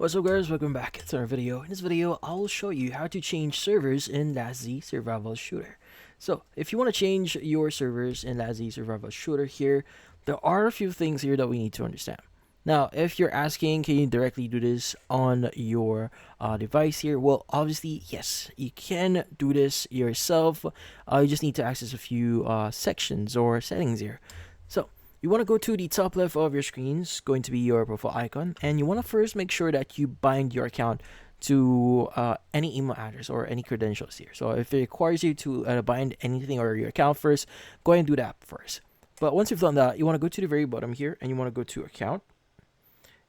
What's up guys, welcome back to our video. In this video, I'll show you how to change servers in LastZ Survival Shooter. So, if you want to change your servers in LastZ Survival Shooter here, there are a few things here that we need to understand. Now, if you're asking, can you directly do this on your device here? Well, obviously, yes, you can do this yourself. You just need to access a few sections or settings here. So, you want to go to the top left of your screen, it's going to be your profile icon, and you want to first make sure that you bind your account to any email address or any credentials here. So if it requires you to bind anything or your account first, go ahead and do that first. But once you've done that, you want to go to the very bottom here and you want to go to account.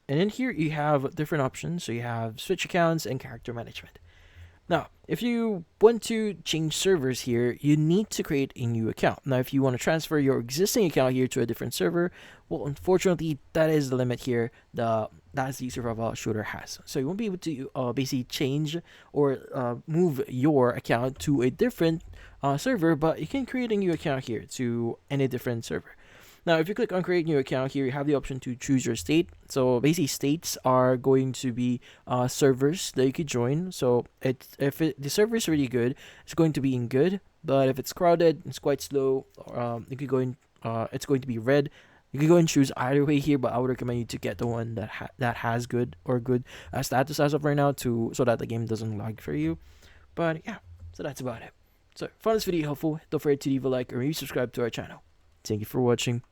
And in here you have different options. So you have switch accounts and character management. Now, if you want to change servers here, you need to create a new account. Now, if you want to transfer your existing account here to a different server, well, unfortunately, that is the limit here that the Survival Shooter has. So you won't be able to basically change or move your account to a different server, but you can create a new account here to any different server. Now, if you click on create new account here, you have the option to choose your state. So basically, states are going to be servers that you could join. So if the server is really good, it's going to be in good. But if it's crowded, it's quite slow. You could go in. It's going to be red. You can go and choose either way here, but I would recommend you to get the one that has good status as of right now, so that the game doesn't lag for you. But yeah, so that's about it. So if you found this video helpful, don't forget to leave a like or maybe subscribe to our channel. Thank you for watching.